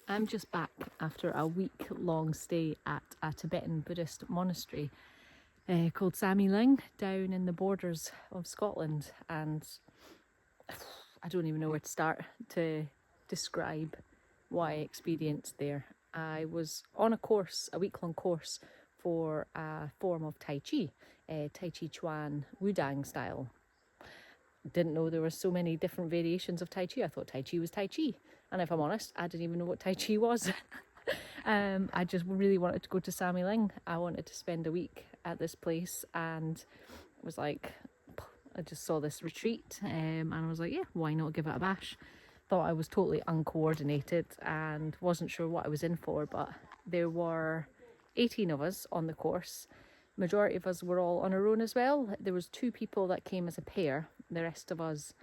I'm just back after a week-long stay at a Tibetan Buddhist monastery called Samye Ling down in the borders of Scotland, and I don't even know where to start to describe what I experienced there. I was on a course, a week-long course for a form of Tai Chi, Tai Chi Chuan Wudang style. Didn't know there were so many different variations of Tai Chi. I thought Tai Chi was Tai Chi, and if I'm honest, I didn't even know what Tai Chi was. I just really wanted to go to Samye Ling. I wanted to spend a week at this place, and it was like, I just saw this retreat, and I was like, yeah, why not give it a bash? Thought I was totally uncoordinated and wasn't sure what I was in for, but there were 18 of us on the course. Majority of us were all on our own as well. There was 2 people that came as a pair. The rest of us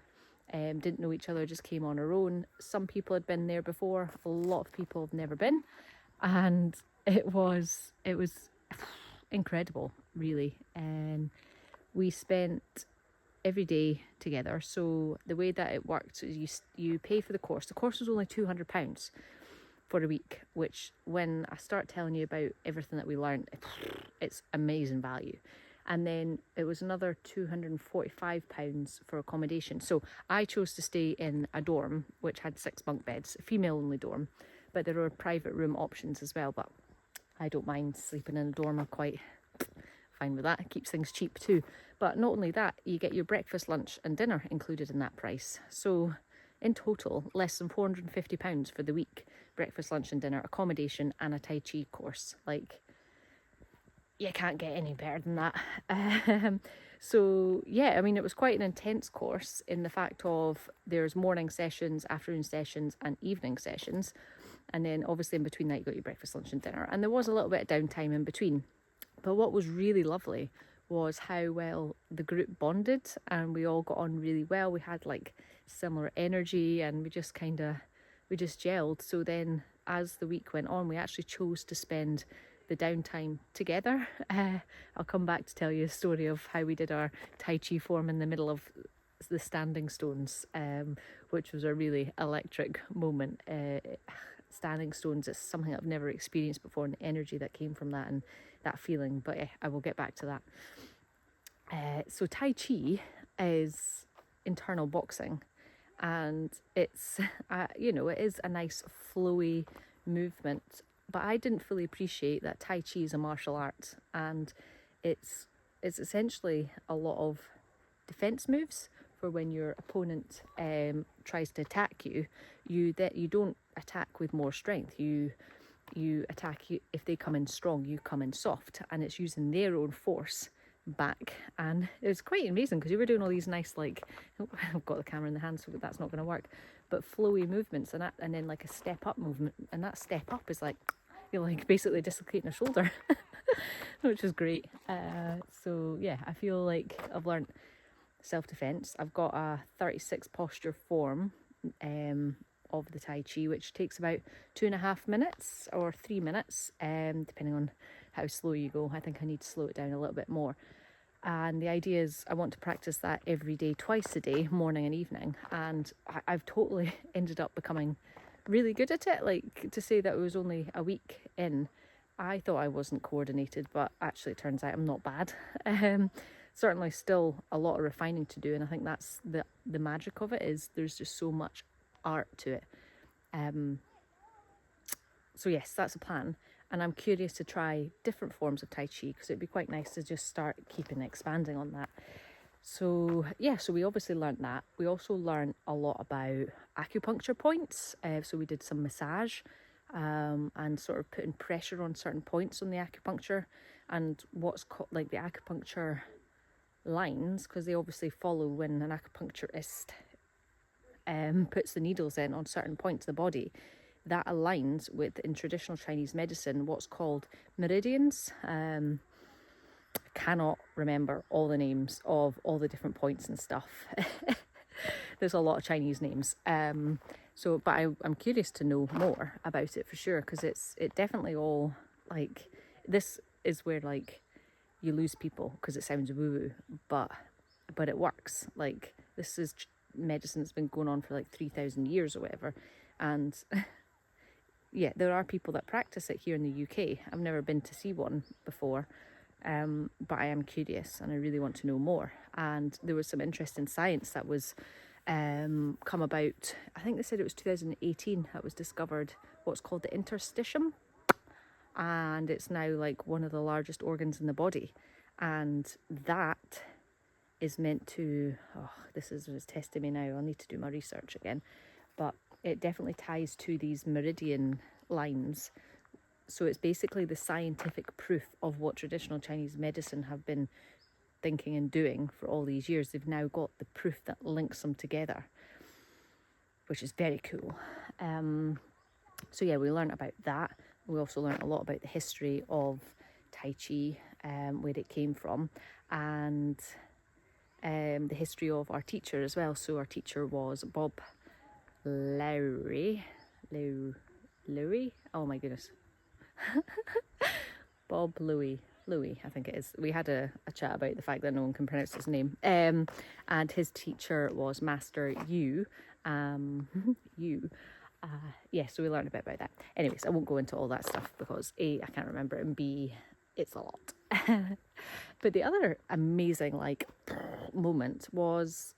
didn't know each other, just came on our own. Some people had been there before. A lot of people have never been, and it was incredible, really. And we spent every day together. So the way that it worked is you pay for the course. The course was only £200 for a week, which when I start telling you about everything that we learned, it's amazing value. And then it was another £245 for accommodation. So I chose to stay in a dorm which had 6 bunk beds, a female only dorm, but there were private room options as well. But I don't mind sleeping in a dorm. I'm quite fine with that. It keeps things cheap too. But not only that, you get your breakfast, lunch and dinner included in that price. So in total, less than £450 for the week. Breakfast, lunch and dinner, accommodation and a Tai Chi course. Like, you can't get any better than that. So yeah, I mean, it was quite an intense course in the fact of there's morning sessions, afternoon sessions and evening sessions. And then obviously in between that you got your breakfast, lunch and dinner. And there was a little bit of downtime in between. But what was really lovely was how well the group bonded, and we all got on really well. We had like similar energy and we just gelled. So then as the week went on, we actually chose to spend the downtime together. I'll come back to tell you a story of how we did our Tai Chi form in the middle of the standing stones, which was a really electric moment. Standing stones is something I've never experienced before, and the energy that came from that and that feeling, but I will get back to that. So Tai Chi is internal boxing, and it's it is a nice flowy movement, but I didn't fully appreciate that Tai Chi is a martial art, and it's essentially a lot of defense moves for when your opponent tries to attack you. You don't attack with more strength. You attack, if they come in strong, you come in soft, and it's using their own force back. And it was quite amazing because you were doing all these nice, like, I've got the camera in the hand so that's not going to work, but flowy movements, and then like a step up movement, and that step up is like you're like basically dislocating a shoulder, which is great. So yeah, I feel like I've learned self-defense. I've got a 36 posture form of the Tai Chi, which takes about 2.5 minutes or 3 minutes, depending on how slow you go. I think I need to slow it down a little bit more. And the idea is I want to practice that every day, twice a day, morning and evening. And I've totally ended up becoming really good at it. Like, to say that it was only a week in, I thought I wasn't coordinated, but actually it turns out I'm not bad. Certainly still a lot of refining to do, and I think that's the magic of it, is there's just so much art to it. So yes, that's a plan, and I'm curious to try different forms of Tai Chi, because it'd be quite nice to just start expanding on that. So yeah, so we obviously learned that. We also learned a lot about acupuncture points. So we did some massage and sort of putting pressure on certain points on the acupuncture, and what's called like the acupuncture lines, because they obviously follow when an acupuncturist puts the needles in on certain points of the body. That aligns with, in traditional Chinese medicine, what's called meridians. Cannot remember all the names of all the different points and stuff. There's a lot of Chinese names. But I'm curious to know more about it for sure, because it definitely all, like, this is where like you lose people because it sounds woo-woo, but it works. Like, this is medicine that's been going on for like 3,000 years or whatever, and yeah, there are people that practice it here in the UK. I've never been to see one before, but I am curious and I really want to know more. And there was some interesting science that was come about. I think they said it was 2018 that was discovered what's called the interstitium, and it's now like one of the largest organs in the body, and that is meant to, oh, this is testing me now, I'll need to do my research again, but it definitely ties to these meridian lines. So it's basically the scientific proof of what traditional Chinese medicine have been thinking and doing for all these years. They've now got the proof that links them together, which is very cool. So yeah, we learned about that. We also learned a lot about the history of Tai Chi, where it came from, and the history of our teacher as well. So our teacher was Bob Lowry. Oh my goodness. Bob Louis, I think it is. We had a chat about the fact that no one can pronounce his name. And his teacher was Master Yu. Yeah, so we learned a bit about that. Anyways, I won't go into all that stuff because A, I can't remember it, and B, it's a lot. But the other amazing moment was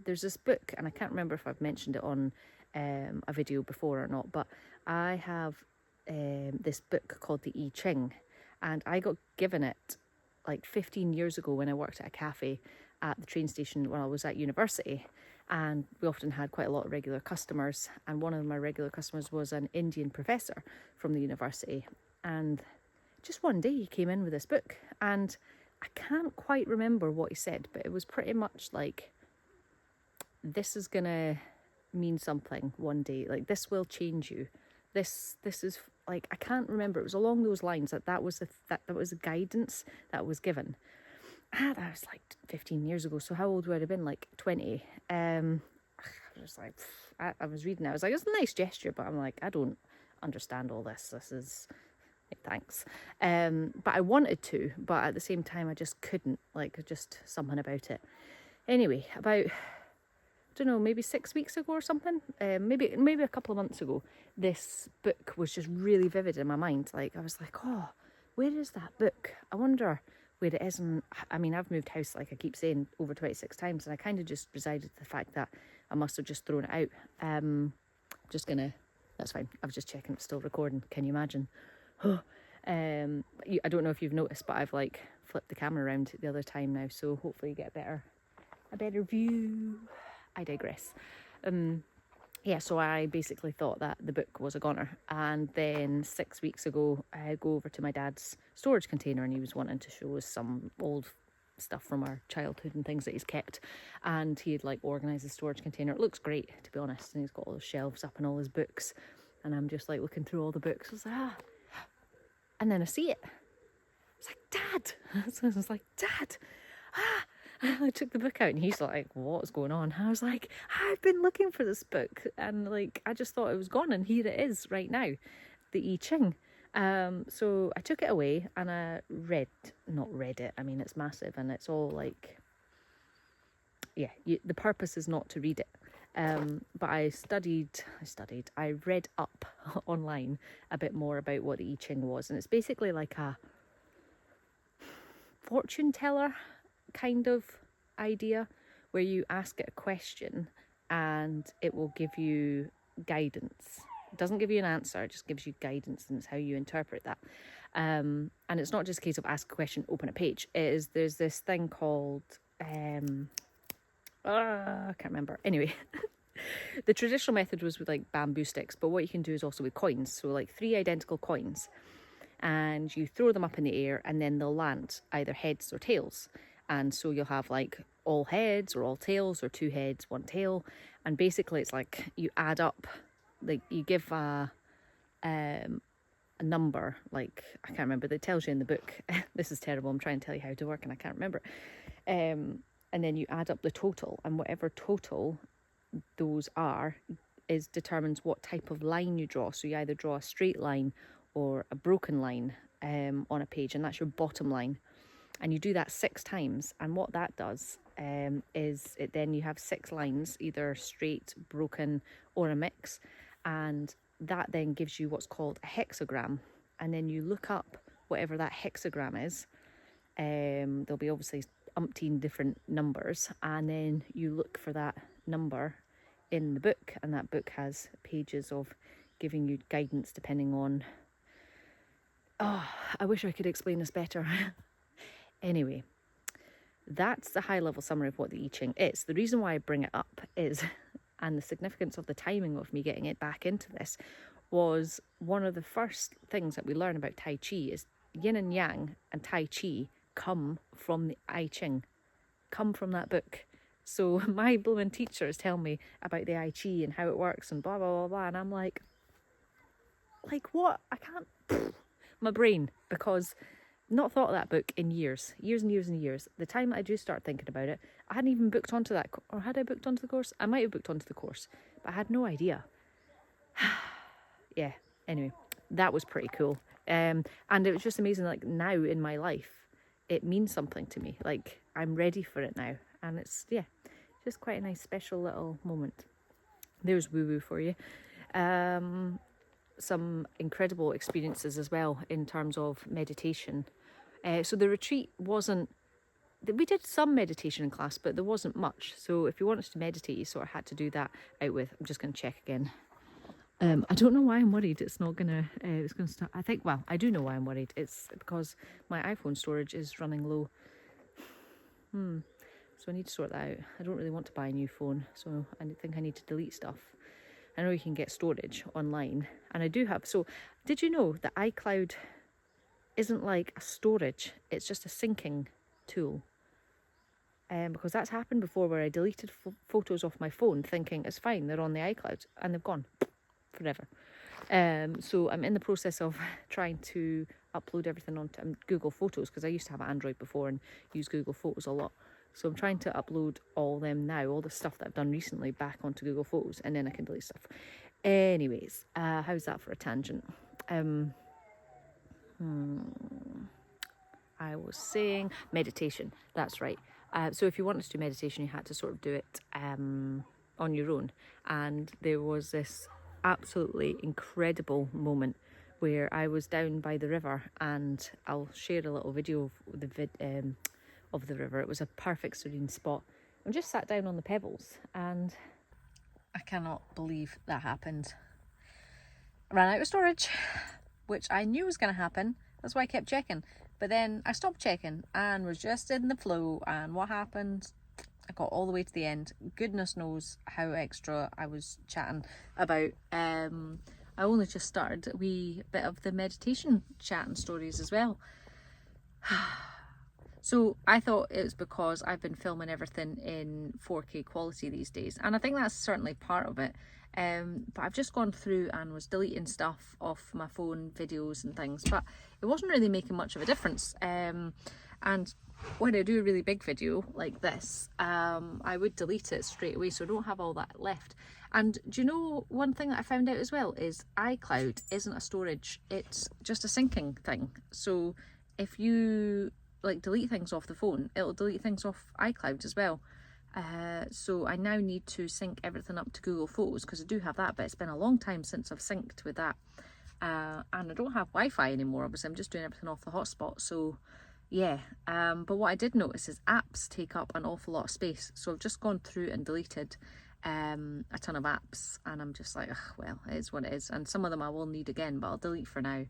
there's this book, and I can't remember if I've mentioned it on a video before or not, but I have this book called the I Ching, and I got given it like 15 years ago when I worked at a cafe at the train station when I was at university, and we often had quite a lot of regular customers, and one of my regular customers was an Indian professor from the university, and just one day he came in with this book, and I can't quite remember what he said, but it was pretty much like, this is gonna mean something one day, like this will change you, this is like, I can't remember, it was along those lines, that was the guidance that was given. That was like 15 years ago, so how old would I have been? Like 20. I was like, I was reading it, I was like, it's a nice gesture, but I'm like, I don't understand all this is, thanks. But I wanted to, but at the same time I just couldn't, like, just something about it. Anyway, about, I don't know, maybe 6 weeks ago or something, maybe a couple of months ago, this book was just really vivid in my mind. Like, I was like, oh, where is that book? I wonder where it is. And I mean, I've moved house, like I keep saying, over 26 times, and I kind of just resided to the fact that I must have just thrown it out. That's fine, I was just checking it's still recording. Can you imagine? I don't know if you've noticed, but I've like flipped the camera around the other time now, so hopefully you get a better view. I digress. Yeah, so I basically thought that the book was a goner, and then 6 weeks ago I go over to my dad's storage container, and he was wanting to show us some old stuff from our childhood and things that he's kept, and he had like organised the storage container. It looks great, to be honest, and he's got all his shelves up and all his books, and I'm just like looking through all the books. I was like, and then I see it. I was like, Dad. So I was like, Dad. I took the book out, and he's like, what's going on? I was like, I've been looking for this book, and like, I just thought it was gone, and here it is right now, the I Ching. So I took it away, and I not read it. I mean, it's massive, and it's all like, yeah, the purpose is not to read it. But I read up online a bit more about what the I Ching was, and it's basically like a fortune teller kind of idea, where you ask it a question and it will give you guidance. It doesn't give you an answer, it just gives you guidance, and it's how you interpret that. And it's not just a case of ask a question, open a page. There's this thing called I can't remember. Anyway, the traditional method was with like bamboo sticks, but what you can do is also with coins. So like 3 identical coins, and you throw them up in the air, and then they'll land either heads or tails. And so you'll have like all heads or all tails, or 2 heads, 1 tail. And basically it's like you add up, like you give a number, like I can't remember, that tells you in the book. This is terrible, I'm trying to tell you how to work and I can't remember. And then you add up the total, and whatever total those are determines what type of line you draw. So you either draw a straight line or a broken line on a page, and that's your bottom line. And you do that 6 times, and what that does is then you have 6 lines, either straight, broken, or a mix, and that then gives you what's called a hexagram, and then you look up whatever that hexagram is. There'll be obviously umpteen different numbers, and then you look for that number in the book, and that book has pages of giving you guidance depending on... Oh, I wish I could explain this better. Anyway, that's the high level summary of what the I Ching is. The reason why I bring it up is, and the significance of the timing of me getting it back into this, was one of the first things that we learn about Tai Chi is yin and yang and Tai Chi come from the I Ching, come from that book. So my blooming teacher is telling me about the I Chi and how it works and blah, blah, blah, blah. And I'm like what? I can't... My brain, because not thought of that book in years and years and years. The time I do start thinking about it, I hadn't even booked onto that, or had I booked onto the course? I might have booked onto the course, but I had no idea. Yeah, anyway, that was pretty cool. And it was just amazing, like now in my life, it means something to me. Like I'm ready for it now. And it's, yeah, just quite a nice special little moment. There's woo-woo for you. Some incredible experiences as well in terms of meditation. So the retreat wasn't... We did some meditation in class, but there wasn't much. So if you wanted to meditate, you sort of had to do that out with... I'm just going to check again. I don't know why I'm worried it's not gonna... it's going to start... I think, well, I do know why I'm worried. It's because my iPhone storage is running low. So I need to sort that out. I don't really want to buy a new phone, so I think I need to delete stuff. I know you can get storage online, and I do have. So did you know that iCloud isn't like a storage, it's just a syncing tool? Because that's happened before, where I deleted photos off my phone thinking it's fine, they're on the iCloud, and they've gone forever. So I'm in the process of trying to upload everything onto Google Photos, because I used to have Android before and use Google Photos a lot. So I'm trying to upload all them now, all the stuff that I've done recently, back onto Google Photos, and then I can delete stuff. Anyways, how's that for a tangent? I was saying meditation, that's right. So if you wanted to do meditation, you had to sort of do it on your own. And there was this absolutely incredible moment where I was down by the river, and I'll share a little video of the river. It was a perfect serene spot. I just sat down on the pebbles, and I cannot believe that happened. I ran out of storage, which I knew was going to happen. That's why I kept checking. But then I stopped checking and was just in the flow. And what happened? I got all the way to the end. Goodness knows how extra I was chatting about. I only just started a wee bit of the meditation chatting stories as well. So I thought it was because I've been filming everything in 4K quality these days, and I think that's certainly part of it. But I've just gone through and was deleting stuff off my phone, videos and things, but it wasn't really making much of a difference. And when I do a really big video like this, I would delete it straight away, so I don't have all that left. And do you know one thing that I found out as well is iCloud isn't a storage, it's just a syncing thing. So if you like delete things off the phone, it'll delete things off iCloud as well. So I now need to sync everything up to Google Photos, because I do have that, but it's been a long time since I've synced with that. And I don't have Wi-Fi anymore, obviously I'm just doing everything off the hotspot, so yeah. But what I did notice is apps take up an awful lot of space, so I've just gone through and deleted a ton of apps, and I'm just like, ugh, well, it is what it is, and some of them I will need again, but I'll delete for now.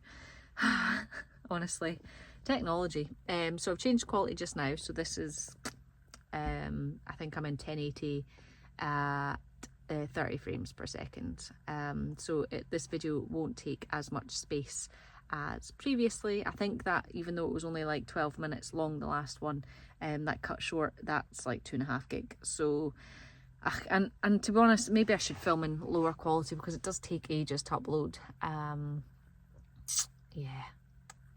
Honestly, technology. So I've changed quality just now, so this is I think I'm in 1080 at 30 frames per second. So this video won't take as much space as previously. I think that even though it was only like 12 minutes long, the last one, that cut short, that's like 2.5 gig. So and to be honest, maybe I should film in lower quality, because it does take ages to upload. Yeah,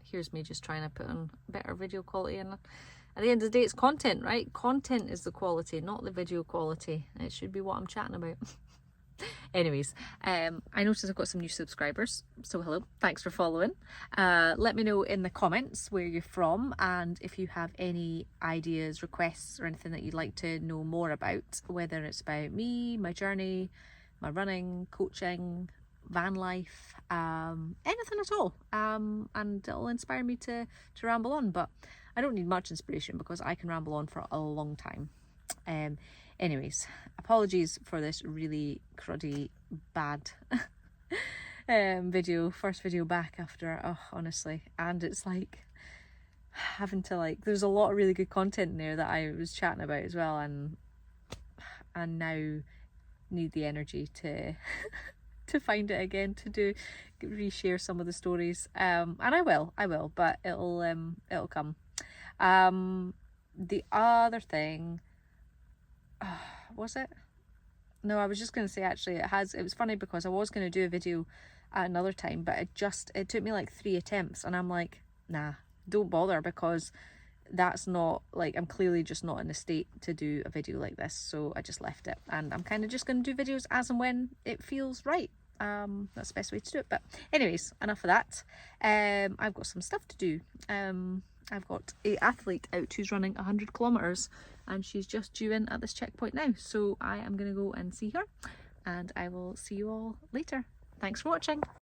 here's me just trying to put on better video quality, and at the end of the day, it's content, right? Content is the quality, not the video quality. It should be what I'm chatting about. Anyways, I noticed I've got some new subscribers, so hello, thanks for following. Let me know in the comments where you're from, and if you have any ideas, requests, or anything that you'd like to know more about, whether it's about me, my journey, my running, coaching, van life, anything at all, and it'll inspire me to ramble on. But I don't need much inspiration because I can ramble on for a long time. Anyways, apologies for this really cruddy bad video, first video back after, oh, honestly, and it's like having to, like, there's a lot of really good content in there that I was chatting about as well, and now need the energy to to find it again, to reshare some of the stories, and I will, but it'll come. The other thing, was it? No, I was just going to say, actually, it was funny because I was going to do a video at another time, but it took me like 3 attempts, and I'm like, nah, don't bother, because that's not, like, I'm clearly just not in a state to do a video like this, so I just left it, and I'm kind of just going to do videos as and when it feels right. That's the best way to do it. But anyways, enough of that. I've got some stuff to do. I've got an athlete out who's running 100 kilometers, and she's just due in at this checkpoint now, so I am going to go and see her, and I will see you all later. Thanks for watching.